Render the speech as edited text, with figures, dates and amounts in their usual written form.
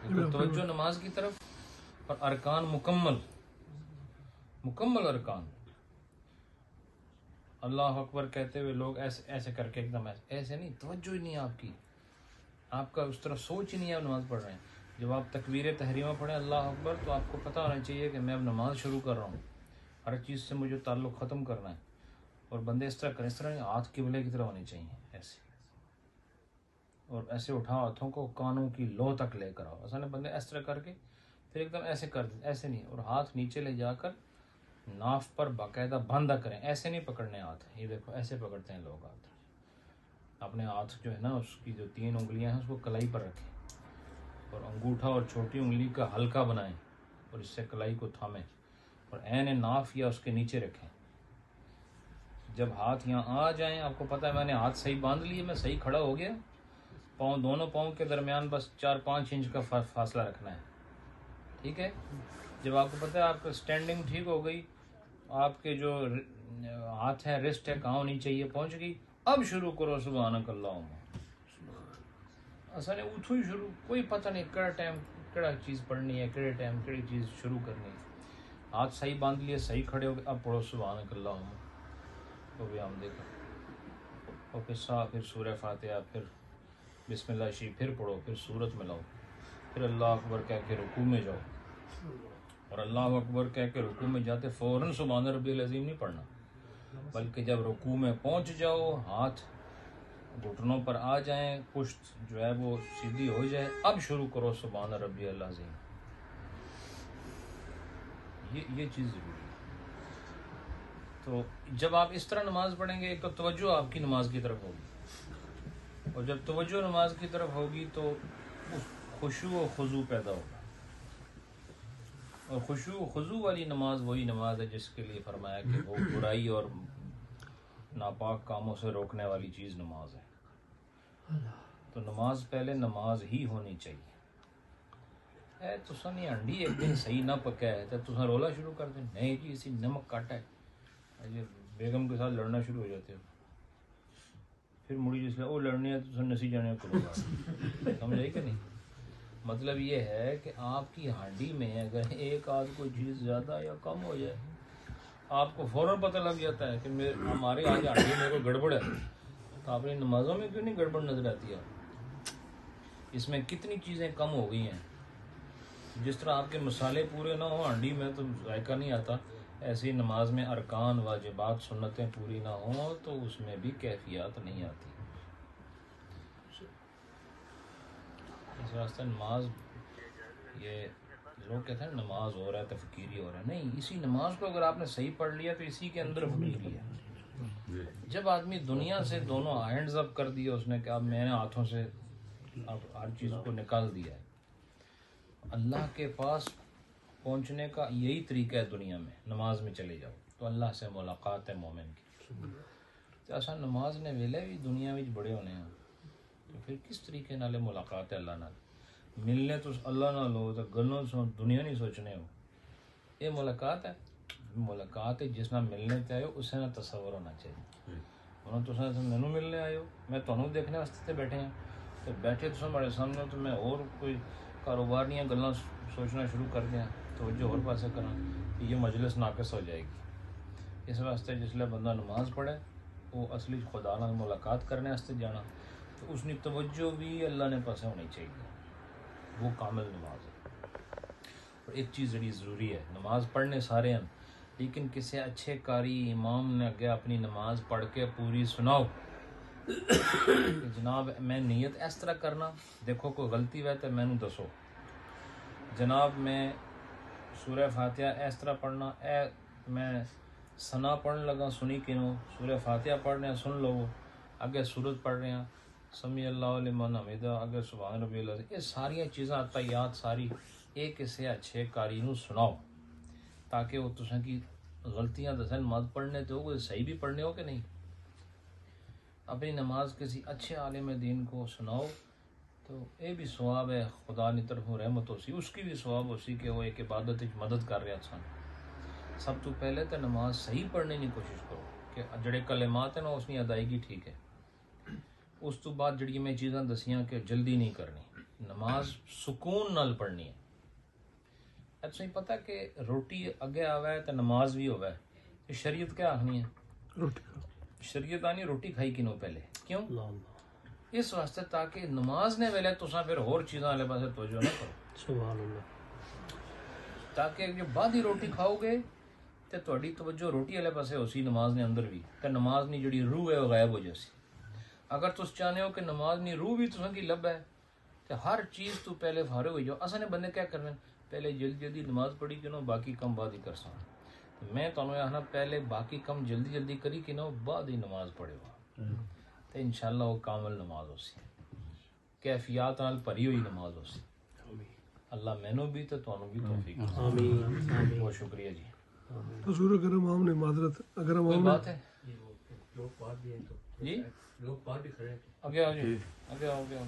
توجہ نماز کی طرف، اور ارکان مکمل ارکان. اللہ اکبر کہتے ہوئے لوگ ایسے کر کے ایک دم ایسے نہیں، توجہ ہی نہیں آپ کی، آپ کا اس طرح سوچ ہی نہیں ہے آپ نماز پڑھ رہے ہیں. جب آپ تکبیر تحریمہ پڑھیں اللہ اکبر تو آپ کو پتہ ہونا چاہیے کہ میں اب نماز شروع کر رہا ہوں، ہر چیز سے مجھے تعلق ختم کرنا ہے. اور بندے اس طرح کریں، اس طرح ہاتھ قبلے کی طرح ہونے چاہیے ایسے، اور ایسے اٹھاؤ ہاتھوں کو کانوں کی لو تک لے کر آؤ. اصل میں بندے اس طرح کر کے پھر ایک دم ایسے کر دیں، ایسے نہیں، اور ہاتھ نیچے لے جا کر ناف پر باقاعدہ باندھا کریں. ایسے نہیں پکڑنے ہاتھ، یہ دیکھو ایسے پکڑتے ہیں لوگ ہاتھ. اپنے ہاتھ جو ہے نا اس کی جو 3 انگلیاں ہیں اس کو کلائی پر رکھیں، اور انگوٹھا اور چھوٹی انگلی کا ہلکا بنائیں اور اس سے کلائی کو تھامیں اور عین ناف یا اس کے نیچے رکھیں. جب ہاتھ یہاں آ جائیں آپ کو پتہ ہے میں نے ہاتھ صحیح باندھ لیے، میں صحیح کھڑا ہو گیا. دونوں پاؤں کے درمیان بس 4-5 انچ کا فاصلہ رکھنا ہے، ٹھیک ہے. جب آپ کو پتہ ہے آپ کا اسٹینڈنگ ٹھیک ہو گئی، آپ کے جو ہاتھ ہے رسٹ ہے کہاں ہونی چاہیے پہنچ گئی، اب شروع کرو سبحانک اللہم. اصل اتھو ہی شروع، کوئی پتہ نہیں کہڑا ٹائم کہڑا چیز پڑھنی ہے، کہڑے ٹائم کہڑی چیز شروع کرنی ہے. ہاتھ صحیح باندھ لیے، صحیح کھڑے ہو گئے، اب پڑھو سبحانک اللہم و بحمدک، اور پھر سورہ فاتحہ، پھر بسم اللہ شریف، پھر پڑھو، پھر سورت میں لاؤ، پھر اللہ اکبر کہہ کے رکوع میں جاؤ. اور اللہ اکبر کہہ کے رکوع میں جاتے فوراً سبحان ربی العظیم نہیں پڑھنا، بلکہ جب رکوع میں پہنچ جاؤ، ہاتھ گھٹنوں پر آ جائیں، پشت جو ہے وہ سیدھی ہو جائے، اب شروع کرو سبحان ربی العظیم. یہ چیز ضروری ہے. تو جب آپ اس طرح نماز پڑھیں گے ایک تو توجہ آپ کی نماز کی طرف ہوگی، اور جب توجہ نماز کی طرف ہوگی تو خشوع و خضوع پیدا ہوگا. اور خشوع و خضوع والی نماز وہی نماز ہے جس کے لیے فرمایا کہ وہ برائی اور ناپاک کاموں سے روکنے والی چیز نماز ہے. تو نماز پہلے نماز ہی ہونی چاہیے. تساں نہیں ہنڈی ایک دن صحیح نہ پکا ہے تو تساں رولا شروع کر دیں، نہیں جی اسی نمک کٹ ہے، بیگم کے ساتھ لڑنا شروع ہو جاتے ہو. پھر مڑی جس وہ لڑنی ہے تو تساں نسی جانے کرو گا. سمجھ آئی کہ نہیں؟ مطلب یہ ہے کہ آپ کی ہانڈی میں اگر ایک آدھ کوئی چیز زیادہ یا کم ہو جائے آپ کو فوراً پتہ لگ جاتا ہے کہ ہمارے آج ہانڈی میں کوئی گڑبڑ ہے. تو آپ نے نمازوں میں کیوں نہیں گڑبڑ نظر آتی ہے؟ اس میں کتنی چیزیں کم ہو گئی ہیں. جس طرح آپ کے مسالے پورے نہ ہوں ہانڈی میں تو ذائقہ نہیں آتا، ایسی نماز میں ارکان واجبات سنتیں پوری نہ ہوں تو اس میں بھی کیفیات نہیں آتی. اس واسطے نماز، یہ لوگ کہتے ہیں نماز ہو رہا ہے تو فقیری ہو رہا ہے، نہیں، اسی نماز کو اگر آپ نے صحیح پڑھ لیا تو اسی کے اندر فقیری ہے. جب آدمی دنیا سے دونوں ہینڈز اپ کر دیا اس نے کہ اب میں نے ہاتھوں سے اب ہر چیز کو نکال دیا ہے، اللہ کے پاس پہنچنے کا یہی طریقہ ہے دنیا میں، نماز میں چلے جاؤ تو اللہ سے ملاقات ہے مومن کی. تو ایسا نماز نے ویلے بھی دنیا میں بڑے ہونے ہیں، تو پھر کس طریقے نال ملاقات ہے اللہ نال؟ ملنے تو اللہ نال ہو تو گلوں دنیا نہیں سوچنے ہو. یہ ملاقات ہے، ملاقات ہے جس نال ملنے تے آئے ہو اسے نہ تصور ہونا چاہیے. ہوں تو مینوں ملنے آئے ہو، میں تمہیں دیکھنے واسطے بیٹھے ہیں، تو بیٹھے تو ہمارے سامنے تو میں اور کوئی کاروبار نہیں گلاں سوچنا شروع کر دیا توجہ اور پاسے کرا کہ یہ مجلس ناقص ہو جائے گی. اس واسطے جسلے بندہ نماز پڑھے وہ اصلی خدا نال ملاقات کرنے واسطے جانا تو اس کی توجہ بھی اللہ نے پاسے ہونی چاہیے، وہ کامل نماز ہے. اور ایک چیز بڑی ضروری ہے، نماز پڑھنے سارے ہیں لیکن کسی اچھے قاری امام نے اگے اپنی نماز پڑھ کے پوری سناؤ کہ جناب میں نیت اس طرح کرنا، دیکھو کوئی غلطی ہے تو مینوں دسو، جناب میں سورہ فاتحہ اس طرح پڑھنا، میں ثنا پڑھن لگا سنی کینوں، سورہ فاتحہ پڑھ رہے ہیں سن لو، اگے سورت پڑھ رہے ہیں سمیع اللہ لمن حمیدہ، اگے سبحان ربی العظیم، یہ ساری چیزاں عطیات ساری ایک کسی اچھے قاری نو سناؤ تاکہ وہ تساں کی غلطیاں دسن. نماز پڑھنے تو وہ صحیح بھی پڑھنے ہو کہ نہیں. اپنی نماز کسی اچھے عالم دین کو سناؤ تو یہ بھی ثواب ہے، خدا کی طرف رحمت ہو سی، اس کی بھی ثواب ہو سی کہ وہ ایک عبادت مدد کر رہا سن. سب تو پہلے تو نماز صحیح پڑھنے کی کوشش کرو کہ جڑے کلمات ہیں نا اس کی ادائیگی ٹھیک ہے. اس تو بعد جڑی میں چیزاں دسیاں کہ جلدی نہیں کرنی، نماز سکون نال پڑھنی ہے. اچھا ہی پتہ کہ روٹی اگے آوا ہے تو نماز بھی ہووا ہے. شریعت کیا آخنی ہے؟ شریعت آنی روٹی کھائی کنو پہلے. کیوں؟ اس واسطے تاکہ نماز نے ویلے تساں پھر ہور چیزاں والے پاسے توجہ نہ کرو. سبحان اللہ. تاکہ جو بعد ہی روٹی کھاؤ گے تو تہاڈی توجہ روٹی والے پاسے ہو سی نماز نے اندر بھی تے نماز نی جڑی روح ہے وہ غائب ہو جاسی. اگر تس چاہنے ہو کہ نماز نی روح بھی تساں کی لب ہے تو ہر چیز تو پہلے فارغ ہو جاؤ. اصل نے بندے کیا کرنے پہلے جلدی جلدی نماز پڑھی کنو باقی کم بعد ہی کرساں. میں تانوں آخنا پہلے باقی کم جلدی جلدی کری کنو بعد ہی نماز پڑھے ہو تو انشاءاللہ وہ کامل نماز ہو سی, کیفیات نال بھری ہوئی نماز ہو سی. اللہ مینوں بھی تو تانوں بھی توفیق دے. آمین. بہت شکریہ جی. حضور اگر امام نے معذرت اگر کوئی امام نے بات ہے جی؟ آگے آؤ جی, آگے آؤ, آگے آؤ.